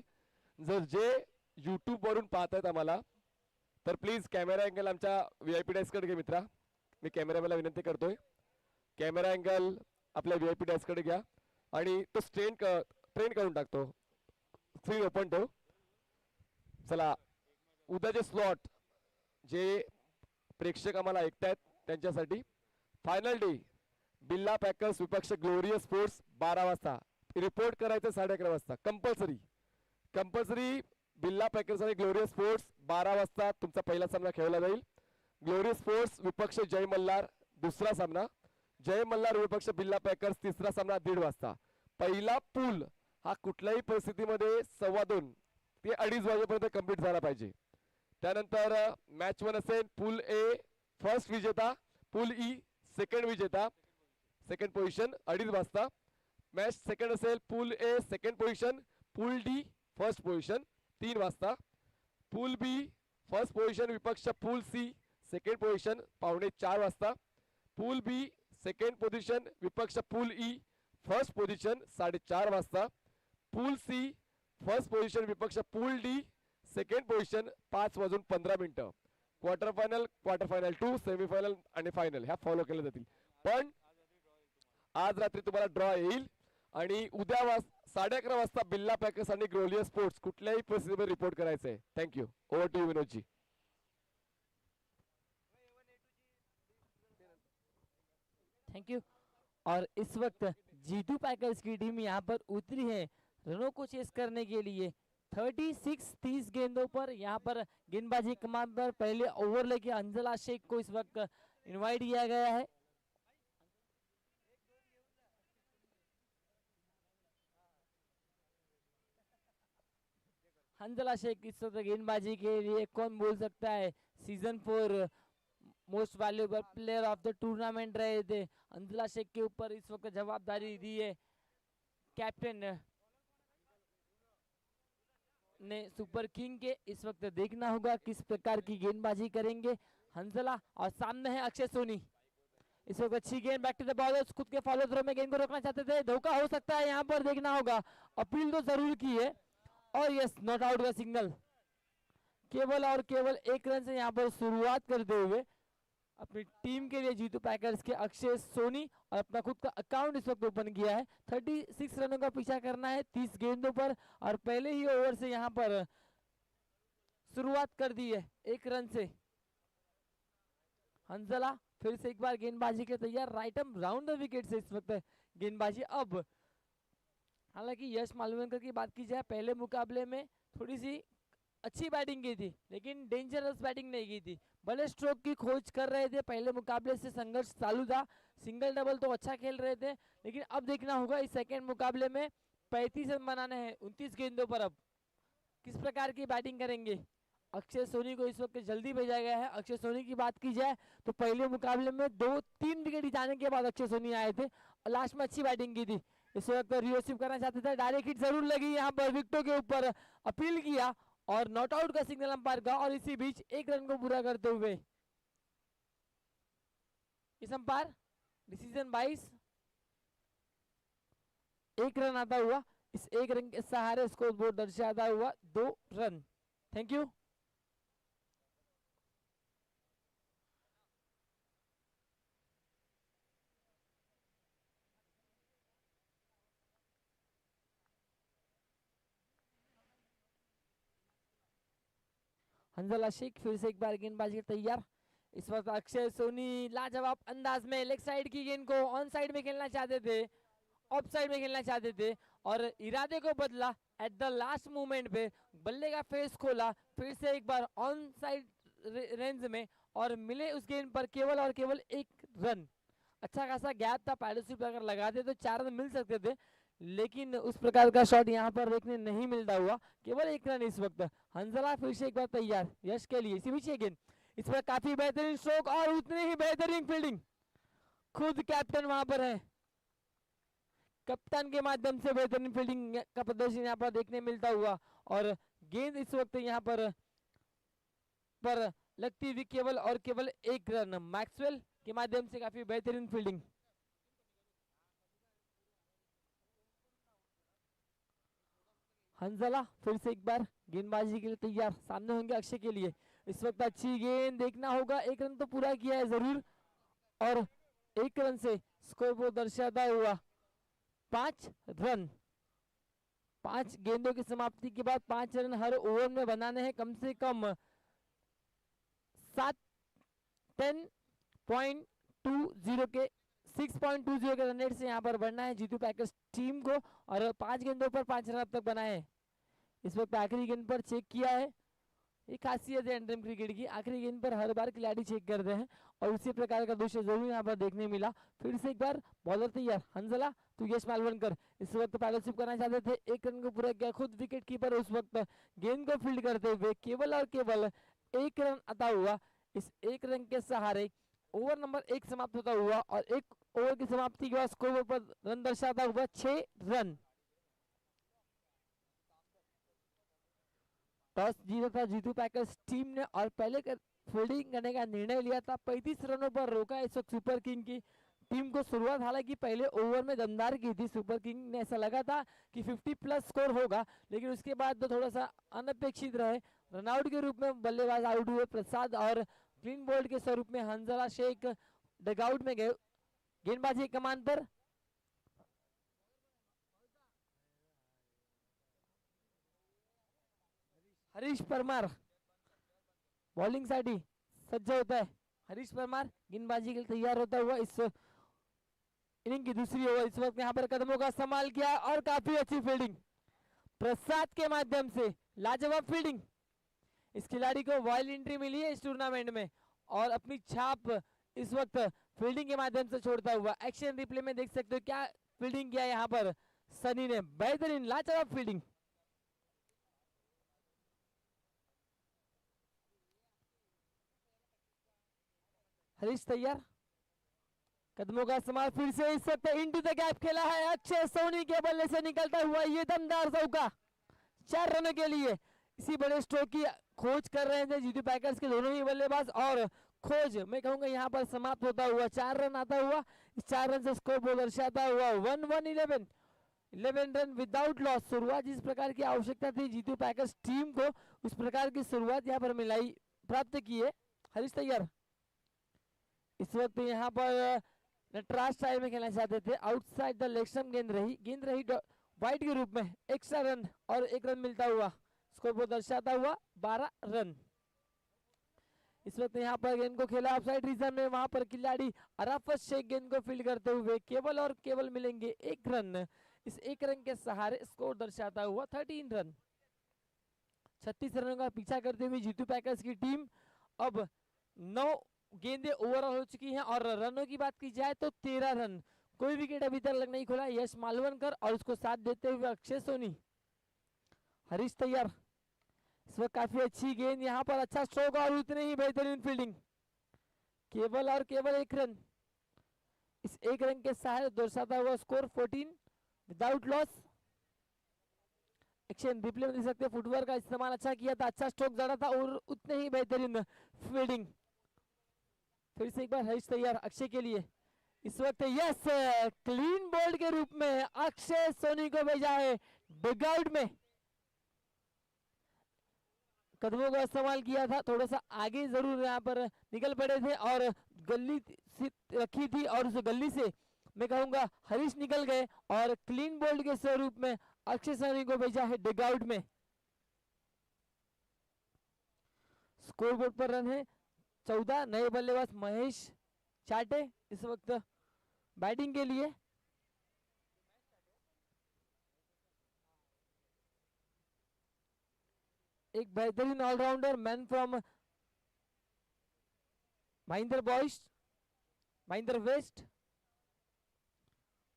[SPEAKER 1] जर जे YouTube वरून पाहतायत आम्हाला, तर प्लीज कॅमेरा अँगल आमच्या VIP डेस्ककडे घे मित्रा. मी कॅमेरामॅनला विनंती करतोय, कॅमेरा अँगल आपल्या VIP डेस्ककडे घ्या आणि तो ट्रेन करून टाकतो. स्क्रीन ओपन ठेव. चला, उद्याचे स्लॉट जे प्रेक्षक आम्हाला ऐकतायत त्यांच्यासाठी. फायनल डे बिल्ला पॅकर्स विपक्ष ग्लोरियस स्पोर्ट्स 12 वाजता. रिपोर्ट करायचं 11:30 वाजता कंपल्सरी. बिल्ला पॅकर्स आणि ग्लोरियस स्पोर्ट्स 12 वाजता तुमचा पहिला सामना खेळला जाईल. ग्लोरियस स्पोर्ट्स विपक्ष जय मल्हार दुसरा सामना. जय मल्हार विपक्ष बिल्ला पॅकर्स तिसरा सामना 1:30 वाजता. पहिला पूल हा कुठल्याही परिस्थितीमध्ये 2:15 ते 2:30 वाजेपर्यंत कंप्लीट झाला पाहिजे. त्यानंतर मॅच 1 असेल पूल ए फर्स्ट विजेता, पूल ई सेकंड विजेता, सेकंड पोझिशन 2:30 वाजता. मॅच सेकंड असेल pool A second position, pool D first position 3 वाजता. पूल बी फर्स्ट पोझिशन विपक्ष पूल सी सेकंड पोझिशन 3:45 वाजता. पूल बी सेकंड पोझिशन विपक्ष पूल ई फर्स्ट पोझिशन 4:30 वाजता. पूल सी फर्स्ट पोझिशन विपक्ष pool D second position 5:15. Quarter final 2 semifinal आणि final ह्या follow केल्या जातील. पण आज रात्री तुम्हाला ड्रॉ येईल आणि उद्या 11:30 वाजता बिल्ला पॅकर्स आणि ग्लोरियस स्पोर्ट्स कुठल्याही परिस्थितीमध्ये रिपोर्ट करायचं आहे. Thank you. Over to you Vinodji.
[SPEAKER 3] Thank you. और इस वक्त जीतू पैकर्स की टीम यहाँ पर उतरी है रनों को चेस करने के लिए. 36-30 गेंदों पर यहाँ पर गेंदबाजी कमान पर पहले ओवर लेके अंजला शेख को इस वक्त इनवाइट किया गया है. अंजला शेख इस वक्त गेंदबाजी के लिए कौन बोल सकता है, season 4 most valuable player of the tournament रहे थे. अंजला शेख के ऊपर इस वक्त जवाबदारी दी है कैप्टन ने सुपर किंग के. इस वक्त देखना होगा किस प्रकार की गेंदबाजी करेंगे हंसला. और सामने है अक्षय सोनी. इस वक्त अच्छी गेंद बैक टू द बॉलर्स, खुद के फॉलो थ्रो में गेंद को रोकना चाहते थे, धोखा हो सकता है यहाँ पर, देखना होगा. अपील तो जरूर की है और यस नॉट आउट का सिग्नल. केवल और केवल 1 रन से यहाँ पर शुरुआत करते हुए अपनी टीम के लिए जीतू पैकर्स के अक्षय सोनी और अपना खुद का अकाउंट इस वक्त ओपन किया है. 36 रनों का पीछा करना है 30 गेंदों पर और पहले ही ओवर से यहाँ पर शुरुआत कर दी है 1 रन से. हंसला फिर से एक बार गेंदबाजी के तैयार, right up round the wicket से इस वक्त गेंदबाजी. अब हालांकि यश मालवणकर की बात की जाए, पहले मुकाबले में थोड़ी सी अच्छी बैटिंग की थी लेकिन डेंजरस बैटिंग नहीं की थी. भले स्ट्रोक की खोज कर रहे थे, पहले मुकाबले से संघर्ष चालू था, सिंगल डबल तो अच्छा खेल रहे थे, लेकिन अब देखना होगा इस सेकेंड मुकाबले में 35 रन बनाने हैं 29 गेंदों पर. अब किस प्रकार की बैटिंग करेंगे. अक्षय सोनी को इस वक्त जल्दी भेजा गया है. अक्षय सोनी की बात की जाए तो पहले मुकाबले में 2-3 विकेट जाने के बाद अक्षय सोनी आए थे और लास्ट में अच्छी बैटिंग की थी. इस वक्त रिसीव करना चाहते थे, डायरेक्ट हिट जरूर लगी यहाँ पर विकेटों के ऊपर, अपील किया और नॉट आउट का सिग्नल अंपायर का. और इसी बीच 1 रन को पूरा करते हुए इस अंपायर डिसीजन 22 1 रन आता हुआ, इस 1 रन के सहारे स्कोर बोर्ड दर्शाता हुआ 2 रन. Thank you. हंसला शेख फिर से एक बार गेंदबाजी तैयार. इस वक्त अक्षय सोनी लाजवाब अंदाज में लेग साइड की गेंद को ऑन साइड में खेलना चाहते थे, ऑफ साइड में खेलना चाहते थे और इरादे को बदला एट द लास्ट मोमेंट पे, बल्ले का फेस खोला, फिर से एक बार ऑन साइड रेंज में और मिले उस गेंद पर केवल और केवल 1 रन. अच्छा खासा गैप था, पैडोसिप अगर लगाते तो 4 रन मिल सकते थे, लेकिन उस प्रकार का शॉट यहाँ पर देखने नहीं मिलता हुआ, केवल 1 रन इस वक्त. हंसला फिर से एक बार तैयार यश के लिए. इसी बीच गेंद इस पर काफी बेहतरीन स्ट्रोक और उतनी ही बेहतरीन फील्डिंग, खुद कैप्टन वहां पर है, कप्तान के माध्यम से बेहतरीन फील्डिंग का प्रदर्शन यहाँ पर देखने मिलता हुआ. और गेंद इस वक्त यहाँ पर पर लगती हुई केवल और केवल एक रन। मैक्सवेल के माध्यम से काफी बेहतरीन फील्डिंग। हंजला फिर से एक बार गेंदबाजी के लिए तैयार, सामने होंगे अक्षय के लिए। इस वक्त अच्छी गेंद, देखना होगा, एक रन तो पूरा किया है जरूर, और एक रन से स्कोर बोर्ड दर्शाता हुआ 5 रन। 5 गेंदों की समाप्ति के बाद 5 रन हर ओवर में बनाने हैं, कम से कम 10.20 के 6.20 के रन रेट से यहाँ पर बढ़ना है जीतू पैकर्स टीम को, और 5 गेंदों पर 5 रन अब तक बनाए हैं। इस वक्त आखिरी गेंद पर चेक किया है, एक खासियत है एंड्रम क्रिकेट की, आखिरी गेंद पर हर बार खिलाड़ी चेक करते हैं, और उसी प्रकार का दृश्य जरूर यहाँ पर देखने मिला। फिर से एक बार बॉलर तैयार, हंजला तो यश मालवणकर इस वक्त पार्टनरशिप करना चाहते थे, एक रन को पूरा किया, खुद विकेट कीपर उस वक्त गेंद को फील्ड करते हुए केवल और केवल एक रन अता हुआ। इस एक रन के सहारे ओवर नंबर 1 समाप्त होता हुआ, और एक ओवर की समाप्ति के बाद स्कोर पर रन दर्शाता हुआ 6 रन। टॉस जीता था जीतू पैकर्स टीम ने, और पहले फील्डिंग करने का निर्णय लिया था। 35 रनों पर रोका इस वक्त सुपर किंग की टीम को। शुरुआत हालांकि पहले ओवर में दमदार की थी सुपर किंग ने, ऐसा लगा था कि 50 प्लस स्कोर होगा, लेकिन उसके बाद तो थोड़ा सा अनपेक्षित रहे। रनआउट के रूप में बल्लेबाज आउट हुए प्रसाद, और क्लीन बोल्ड के स्वरूप में हंजला शेख डगआउट में गए। गेंदबाजी कमान पर हरीश परमार बॉलिंग साठी सज्ज होता है। हरीश परमार गेंदबाजी के लिए तैयार होता हुआ इस इनिंग की दूसरी ओवर। इस वक्त यहाँ पर कदमों का इस्तेमाल किया, और काफी अच्छी फील्डिंग प्रसाद के माध्यम से, लाजवाब फील्डिंग। इस खिलाड़ी को रॉयल एंट्री मिली है इस टूर्नामेंट में, और अपनी छाप इस वक्त फील्डिंग के माध्यम से छोड़ता हुआ। एक्शन रिप्ले में देख सकते हो क्या फील्डिंग किया यहाँ पर सनी ने, बेहतरीन लाजवाब फील्डिंग। हरीश तैयार, कदमों का इस्तेमाल फिर से, इस वक्त इनटू द गैप खेला है अक्षय सोनी के बल्ले से निकलता हुआ ये दमदार चौका 4 रनों के लिए। इसी बड़े स्ट्रोक की खोज कर रहे थे जीतू पैकर्स के दोनों ही बल्लेबाज, और खोज मैं कहूंगा यहाँ पर समाप्त होता हुआ 4 रन आता हुआ। इस 4 रन से स्कोर बोर्ड दर्शाता हुआ 11 रन विदाउट लॉस। शुरुआत जिस प्रकार की आवश्यकता थी जीतू पैकर्स टीम को, उस प्रकार की शुरुआत यहाँ पर मिलाई प्राप्त की है। हरीश तैयार, इस वक्त यहाँ पर नटराज स्टाइल में खेलना चाहते थे, आउटसाइड द लेग गेंद रही वाइड के रूप में। एक्स्ट्रा रन और 1 रन मिलता हुआ, स्कोर बोर्ड दर्शाता हुआ 12 रन। इस वक्त यहाँ पर गेंद को खेला ऑफसाइड रीजन में, वहां पर खिलाड़ी अराफत शेख गेंद को फील्ड करते हुए केवल और केवल मिलेंगे 1 रन। इस 1 रन के सहारे स्कोर दर्शाता हुआ 13 रन। 36 रनों का पीछा करते हुए जीतू पैकर्स की टीम अब 9 गेंदें ओवरऑल हो चुकी हैं, और रनों की बात की जाए तो 13 रन। कोई विकेट अभी तक नहीं खोला यश मालवणकर, और उसको साथ देते हुए अक्षय सोनी। हरीश तैयार, इस वक्त काफी अच्छी गेंद, यहाँ पर अच्छा स्ट्रोक और उतने ही बेहतरीन फील्डिंग, केवल और केवल 1 रन। इस 1 रन के सहारे दर्शाता हुआ score 14 without loss. Action replay में देख सकते हैं, फुटवर्क का इस्तेमाल अच्छा किया था, अच्छा स्ट्रोक जड़ा था, और उतने ही बेहतरीन फील्डिंग। फिर से एक बार हरीश तैयार अक्षय के लिए। इस वक्त यस क्लीन बोल्ड के रूप में अक्षय सोनी को भेजा है डगआउट में। कदमों का इस्तेमाल किया था, थोड़ा सा आगे जरूर यहाँ पर निकल पड़े थे, और गली रखी थी, और उस गली से मैं कहूंगा हरीश निकल गए, और क्लीन बोल्ड के स्वरूप में अक्षय सोनी को भेजा है डगआउट में। स्कोरबोर्ड पर रन है 14। नए बल्लेबाज महेश चाटे इस वक्त बैटिंग के लिए। एक बेहतरीन allrounder man from Mahinder west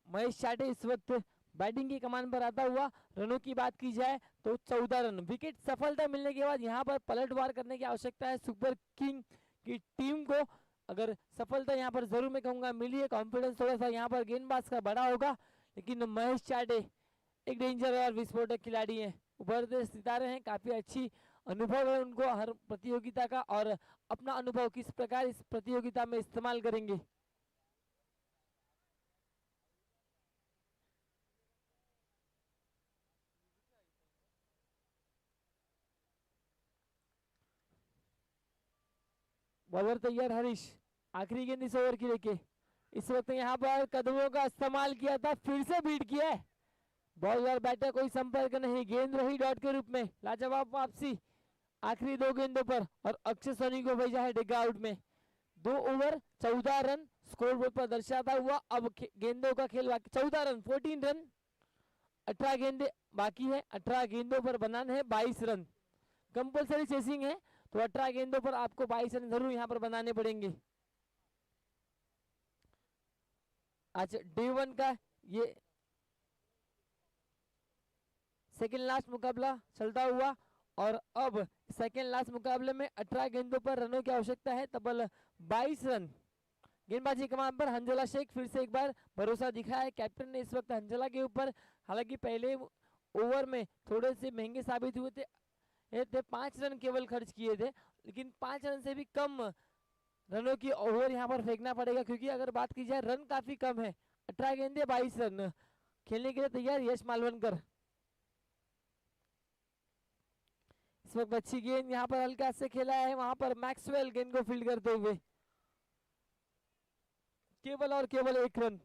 [SPEAKER 3] Mahesh Chate इस वक्त बैटिंग की कमान पर आता हुआ। रनों की बात की जाए तो 14 रन। विकेट सफलता मिलने के बाद यहाँ पर पलटवार करने की आवश्यकता है सुपर किंग की टीम को। अगर सफलता यहाँ पर जरूर मैं कहूंगा मिली है, कॉन्फिडेंस थोड़ा सा यहाँ पर गेंदबाज का बड़ा होगा, लेकिन महेश चाटे एक डेंजर और विस्फोटक खिलाड़ी हैं, उभरते सितारे हैं, काफी अच्छी अनुभव है उनको हर प्रतियोगिता का, और अपना अनुभव किस प्रकार इस प्रतियोगिता में इस्तेमाल करेंगे। बॉलर तैयार हरीश, आखिरी गेंद इस ओवर की लेके। इस वक्त यहाँ पर कदमों का इस्तेमाल किया था, फिर से बीट किया है। बॉलर बैटर कोई संपर्क नहीं, गेंद रही डॉट के रूप में। लाजवाब वापसी आखिरी 2 गेंदों पर, और अक्षय सोनी को भेजा है डिग आउट में। 2 ओवर 14 रन स्कोर बोर्ड पर दर्शाता हुआ। अब गेंदों का खेल बाकी, 14 रन 14 रन, 18 गेंदे बाकी है। 18 गेंदों पर बनाना है 22 रन। कंपल्सरी चेसिंग है, तो 18 गेंदों पर आपको 22 रन जरूर यहाँ पर बनाने पड़ेंगे। अच्छा, डे 1 का ये सेकेंड लास्ट मुकाबला चलता हुआ, और अब सेकेंड लास्ट मुकाबले में 18 गेंदों पर रनों की आवश्यकता है, तबल 22 रन। गेंदबाजी कमान पर हंजला शेख फिर से एक बार भरोसा दिखाया है कैप्टन ने इस वक्त हंजला के ऊपर। हालांकि पहले ओवर में थोड़े से महंगे साबित हुए थे, 5 रन केवल खर्च किए थे, लेकिन 5 रन से भी कम रनों की ओवर यहाँ पर फेंकना पड़ेगा, क्योंकि अगर बात की जाए रन काफी कम है। 18 गेंदे 22 रन खेलने के लिए तैयार यश मालवनकर। इस वक्त अच्छी गेंद यहाँ पर हल्का से खेला है, वहां पर मैक्सवेल गेंद को फील्ड करते हुए। केवल और केवल 1 रन,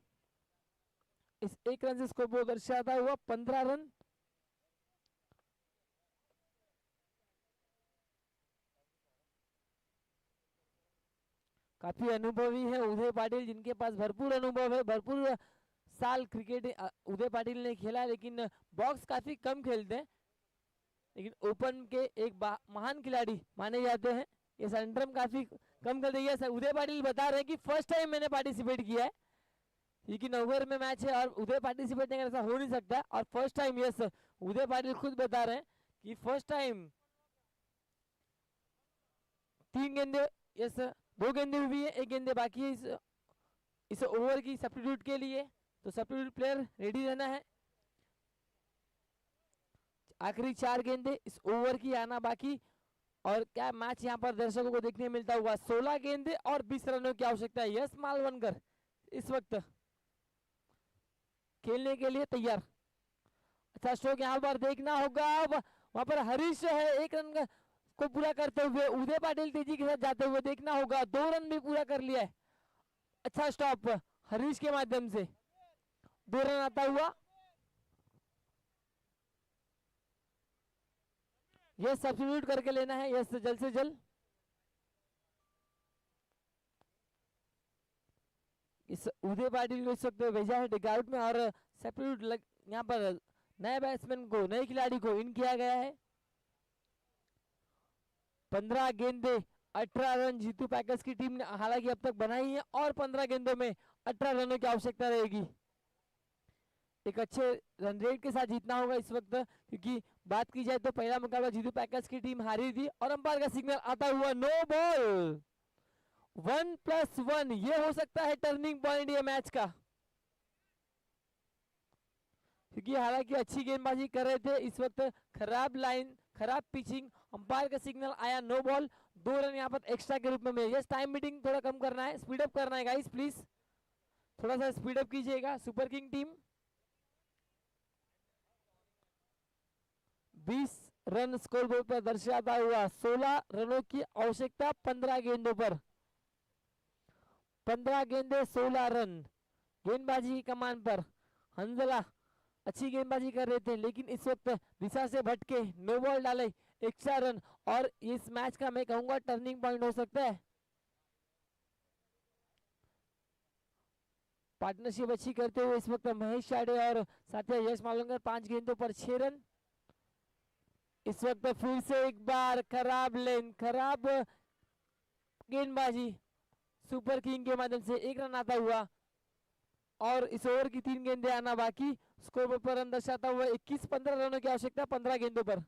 [SPEAKER 3] इस 1 रन से स्कोर बोर्ड दर्शाता हुआ 15 रन। काफी अनुभवी है उदय पाटिल, जिनके पास भरपूर अनुभव है, भरपूर साल क्रिकेट उदय पाटिल ने खेला, लेकिन बॉक्स काफी कम खेलते हैं, लेकिन ओपन के एक महान खिलाड़ी माने जाते हैं। ये सेंट्रम काफी कम कर दिया है। उदय पाटिल बता रहे हैं कि फर्स्ट टाइम मैंने पार्टिसिपेट किया है, लेकिन ओवर में मैच है और उदय पार्टिसिपेट नहीं कर, ऐसा हो नहीं सकता। और फर्स्ट टाइम, यस, उदय पाटिल खुद बता रहे हैं कि फर्स्ट टाइम 3 गेंदे, यस 2 गेंदे हुई है, 1 गेंदे बाकी है इस ओवर की सब्स्टिट्यूट के लिए, तो सब्स्टिट्यूट प्लेयर रेडी रहना है। आखिरी 4 गेंदे इस ओवर की आना बाकी, और क्या मैच यहाँ पर दर्शकों को देखने मिलता हुआ। 16 गेंदे और 20 रनों की आवश्यकता है। यश मालवनकर इस वक्त खेलने के लिए तैयार। अच्छा स्ट्रोक यहाँ पर देखना होगा, वहां पर हरीश है 1 रन को पूरा करते हुए, उदय पाटिल तेजी के साथ जाते हुए देखना होगा। 2 रन भी पूरा कर लिया है। अच्छा स्टॉप हरीश के माध्यम से 2 रन आता हुआ। यस सब्स्टिट्यूट करके लेना है, यस जल्द से जल्द। इस उदय पाटिल को इस वक्त भेजा है डिग आउट में, और सब्स्टिट्यूट यहाँ पर नए बैट्समैन को, नए खिलाड़ी को इन किया गया है। 15 गेंदे 18 रन जीतू पैकर्स की टीम ने हालांकि अब तक बनाई है, और 15 गेंदों में 18 रनों की आवश्यकता रहेगी। एक अच्छे रन रेट के साथ जीतना होगा इस वक्त, क्योंकि बात की जाए तो पहला मुकाबला जीतू पैकर्स की टीम हारी थी, और अंपायर का सिग्नल आता हुआ नो बॉल। 1+1 ये हो सकता है टर्निंग पॉइंट ये मैच का, क्योंकि हालांकि अच्छी गेंदबाजी कर रहे थे, इस वक्त खराब लाइन, खराब पिचिंग, अंपायर का सिग्नल आया नो बॉल। 2 रन यहाँ पर एक्स्ट्रा के रूप में मिले। यस टाइम मीटिंग थोड़ा कम करना है, स्पीड अप करना है गाइस, प्लीज थोड़ा सा स्पीड अप कीजिएगा। Super king team 20 run score board पर दर्शाता हुआ। 16 रनों की आवश्यकता 15 गेंदों पर। 15 गेंदे 16 रन। गेंदबाजी की कमान पर हंजला अच्छी गेंदबाजी कर रहे थे, लेकिन इस वक्त दिशा से भटके नो बॉल डाले, एक्स्ट्रा रन, और इस मैच का मैं कहूंगा टर्निंग पॉइंट हो सकता है। पार्टनरशिप अच्छी करते हुए इस वक्त महेश शाडे और साथी यश मालवनकर 5 गेंदों पर 6 रन। इस वक्त फिर से एक बार खराब लेन, खराब गेंदबाजी, सुपर किंग के माध्यम से 1 रन आता हुआ, और इस ओवर की 3 गेंदे आना बाकी। स्कोर पर रन दर्शाता हुआ 21-15 रनों की आवश्यकता 15 गेंदों पर।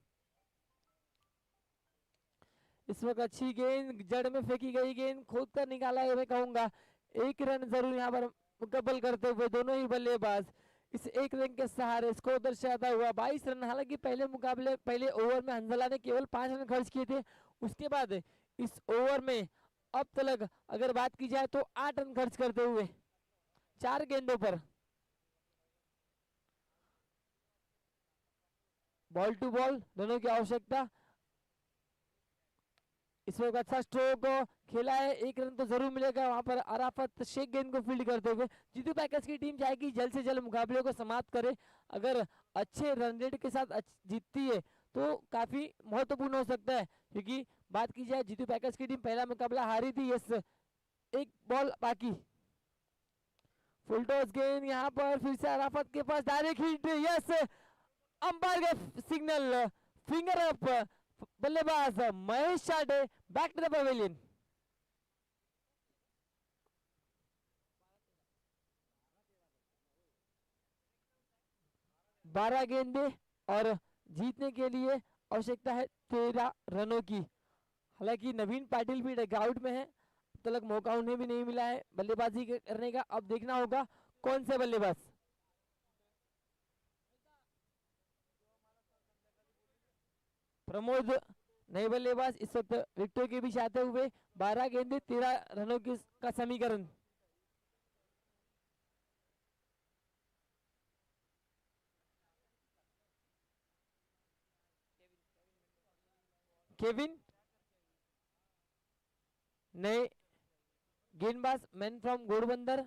[SPEAKER 3] इस वक्त अच्छी गेंद, जड़ में फेंकी गई गेंद खोद कर निकाला है, मैं कहूंगा 1 रन जरूर यहाँ पर मुकम्मल करते हुए दोनों ही बल्लेबाज। इस एक रन के सहारे स्कोर दर्शाता हुआ 22 रन। हालांकि पहले ओवर में हंजला ने केवल 5 रन खर्च किए थे, उसके बाद इस ओवर में अब तक अगर बात की जाए तो 8 रन खर्च करते हुए 4 गेंदों पर। बॉल टू बॉल दोनों की आवश्यकता। इस वक्त अच्छा स्ट्रोक खेला है, 1 रन तो जरूर मिलेगा। वहां पर अराफत शेख गेंद को फील्ड करते हुए जीतू पैकर्स की टीम चाहेगी जल्द से जल्द मुकाबले को समाप्त करे। अगर अच्छे रन रेट के साथ जीतती है तो काफी महत्वपूर्ण हो सकता है, क्योंकि बात की जाए जीतू पैकर्स की टीम पहला मुकाबला हारी थी। यस, एक बॉल बाकी। फुल टॉस गेंद यहाँ पर फिर से अराफत के पास डायरेक्ट हिट। यस, अंपायर का सिग्नल, फिंगर अप। बल्लेबाज Mahesh Chate back to the pavilion. बारह गेंदे और जीतने के लिए आवश्यकता है 13 रनों की। हालांकि नवीन पाटिल भी डगआउट में है, अब तक मौका उन्हें भी नहीं मिला है बल्लेबाजी करने का। अब देखना होगा कौन से बल्लेबाज। प्रमोद नए बल्लेबाज इस वक्त विकेटों के बीच आते हुए। 12 गेंदे 13 रनों की का समीकरण। केविन नए गेंदबाज, मैन फ्रॉम घोड़बंदर।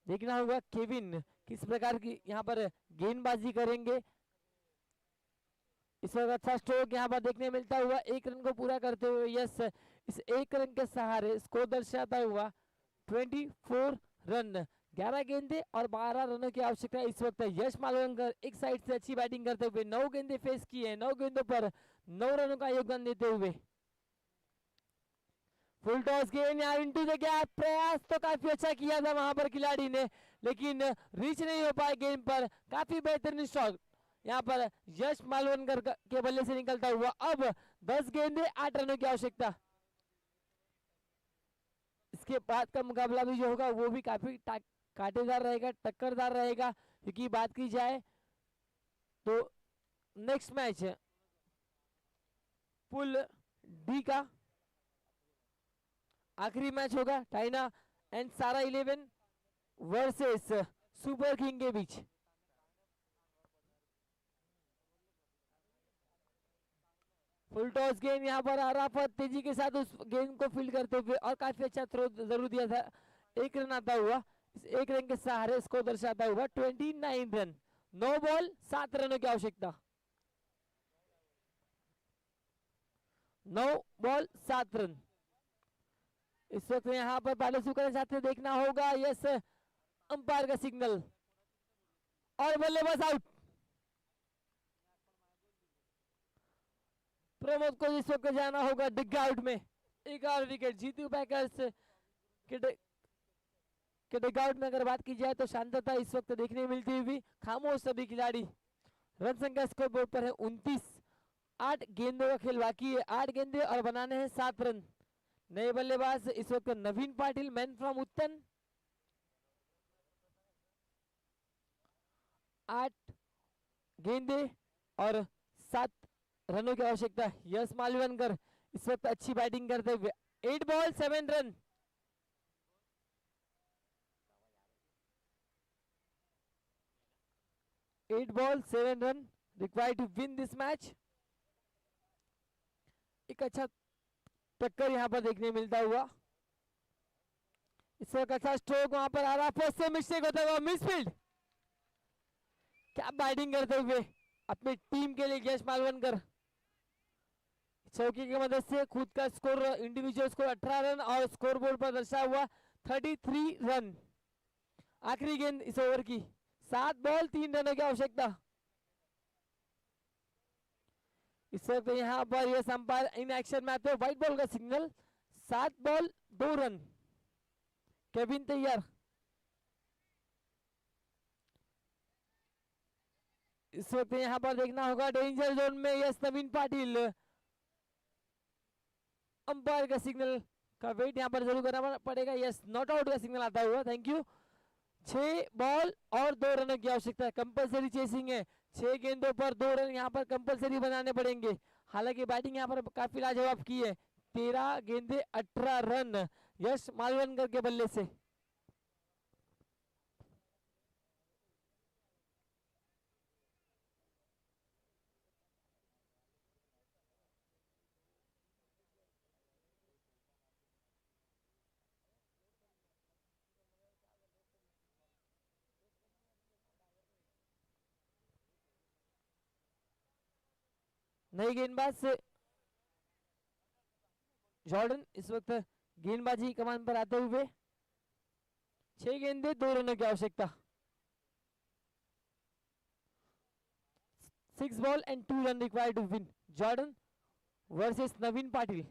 [SPEAKER 3] देखना होगा केविन किस प्रकार की यहाँ पर गेंदबाजी करेंगे। इस वक्त अच्छा स्ट्रोक यहाँ पर देखने मिलता हुआ, 1 रन को पूरा करते हुए। यस, इस 1 रन के सहारे स्कोर दर्शाता हुआ 24 रन। 11 गेंदे और 12 रनों की आवश्यकता इस वक्त है। यश मालवंकर एक साइड से अच्छी बैटिंग करते हुए 9 गेंदे फेस किए, 9 गेंदों पर 9 रनों का योगदान देते हुए। फुल टॉस गेंद यहाँ इनटू द गैप। प्रयास तो काफी अच्छा किया था वहां पर खिलाड़ी ने, लेकिन रीच नहीं हो पाए गेंद पर। काफी बेहतरीन शॉट यहाँ पर यश मालवनकर के बल्ले से निकलता हुआ। अब 10 गेंदे 8 रनों की आवश्यकता। इसके बाद का मुकाबला भी जो होगा वो भी काफी कांटेदार रहेगा, टक्करदार रहेगा, क्योंकि बात की जाए तो नेक्स्ट मैच पुल डी का आखिरी मैच होगा टाइना एंड सारा 11 वर्सेस सुपर किंग के बीच। फुल टॉस गेंद यहाँ पर अराफत तेजी के साथ उस गेंद को फील्ड करते हुए और काफी अच्छा थ्रो जरूर दिया था। 1 रन आता हुआ, इस 1 रन के सहारे इसको दर्शाता हुआ 29 रन। 9 बॉल 7 रनों की आवश्यकता। 9 बॉल 7 रन। इस वक्त यहाँ पर पार्टनरशिप करना चाहते, देखना होगा। यस, अंपायर का सिग्नल और बल्लेबाज आउट। प्रमोद को इस वक्त जाना होगा डिग आउट में। 11 विकेट जीतू पैकर्स के डिग आउट में अगर बात की जाए तो शांतता इस वक्त देखने मिलती हुई। खामोश सभी खिलाड़ी। रन संख्या स्कोर बोर्ड पर है 29। 8 गेंदों का खेल बाकी है, 8 गेंदे और बनाने हैं 7 रन। नए बल्लेबाज इस वक्त नवीन पाटिल, मैन फ्रॉम उत्तन। 8 गेंदे और 7 रनों की आवश्यकता। यश मालवनकर इस वक्त अच्छी बैटिंग करते हुए 8 ball 7 run. Eight ball 7 run required to win this match. एक अच्छा टक्कर यहाँ पर देखने मिलता हुआ। इस वक्त अच्छा स्ट्रोक वहां पर आ रहा, फर्स्ट से मिस्टेक होता हुआ, मिसफील्ड। क्या बैटिंग करते हुए अपनी टीम के लिए यश मालवनकर चौकी की मदद से खुद का स्कोर, इंडिविजुअल स्कोर 18 रन और स्कोर बोर्ड पर दर्शा हुआ 33 रन। आखिरी गेंद इस ओवर की, 7 बॉल 3 रनों की आवश्यकता। इस वक्त यहाँ पर यह अंपायर इन एक्शन में आते हैं, व्हाइट बॉल का सिग्नल। 7 ball 2 run. केविन तैयार। इस वक्त यहाँ पर देखना होगा डेंजर जोन में यस नवीन पाटिल। अंपायर का सिग्नल का वेट यहाँ पर जरूर करना पड़ेगा। यस, नॉट आउट का सिग्नल आता हुआ, थैंक यू। 6 बॉल और 2 रनों की आवश्यकता है, कंपलसरी चेसिंग है। 6 गेंदों पर 2 रन यहाँ पर कंपलसरी बनाने पड़ेंगे। हालांकि बैटिंग यहाँ पर काफी लाजवाब की है। 13 गेंदे 18 रन यश मालवनकर के बल्ले से। नई गेंदबाज से जॉर्डन इस वक्त गेंदबाजी कमान पर आते हुए। 6 गेंदे 2 रनों की आवश्यकता। 6 ball and 2 run required to win. Jordan versus Naveen Patil.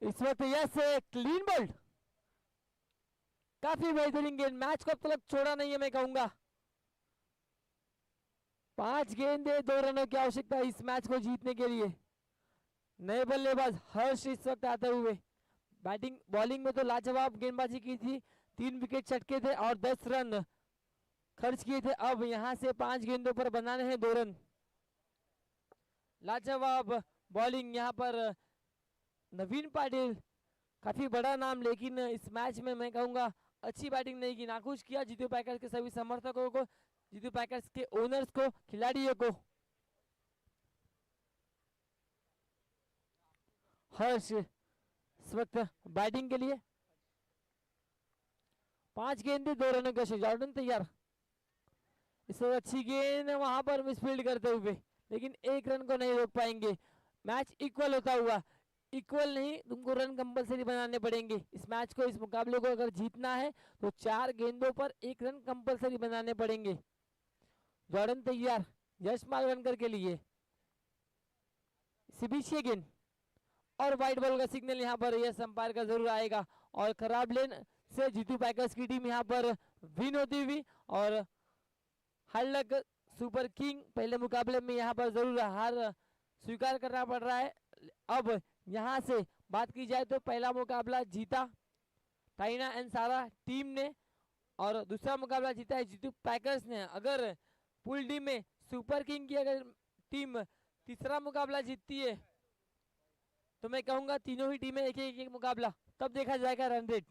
[SPEAKER 3] इस वक्त यस क्लीन बोल्ड, काफी बेहतरीन गेंद, मैच को अब तक छोड़ा नहीं है मैं कहूंगा। 5 गेंदे 2 रनों की आवश्यकता है इस मैच को जीतने के लिए। नए बल्लेबाज हर्ष इस वक्त आते हुए। बैटिंग बॉलिंग में तो लाजवाब गेंदबाजी की थी, 3 विकेट चटके थे और 10 रन खर्च किए थे। अब यहां से 5 गेंदों पर बनाने हैं 2 रन। लाजवाब बॉलिंग यहाँ पर नवीन पाटिल, काफी बड़ा नाम, लेकिन इस मैच में मैं कहूंगा अच्छी बैटिंग नहीं की। नाखुश किया जीतू पैकर्स के सभी समर्थकों को, जीतू पैकर्स के ओनर्स को, खिलाड़ियों को। हर्ष इस वक्त बैटिंग के लिए। 5 गेंदे 2 रनों के। जॉर्डन तैयार। इस वक्त अच्छी गेंद वहां पर मिसफील्ड करते हुए, लेकिन 1 रन को नहीं रोक पाएंगे। मैच इक्वल होता हुआ, इक्वल नहीं, तुमको रन कंपलसरी बनाने पड़ेंगे इस मैच को, इस मुकाबले को अगर जीतना है तो 4 गेंदों पर 1 रन कंपलसरी बनाने पड़ेंगे। जॉर्डन तैयार यश मालवनकर के लिए। सीबीसी गेंद और वाइट बॉल का सिग्नल यहाँ पर यस अंपायर का जरूर आएगा, और खराब लेन से जीतू पैकर्स की टीम यहाँ पर विन होती हुई। और हार्ड सुपर किंग पहले मुकाबले में यहाँ पर जरूर हार स्वीकार करना पड़ रहा है। अब यहाँ से बात की जाए तो पहला मुकाबला जीता टाइना एंड सारा टीम ने, और दूसरा मुकाबला जीता है जीतू पैकर्स ने। अगर पूल डी में सुपर किंग की अगर टीम तीसरा मुकाबला जीतती है तो मैं कहूंगा तीनों ही टीमें एक एक मुकाबला, तब देखा जाएगा रन रेट।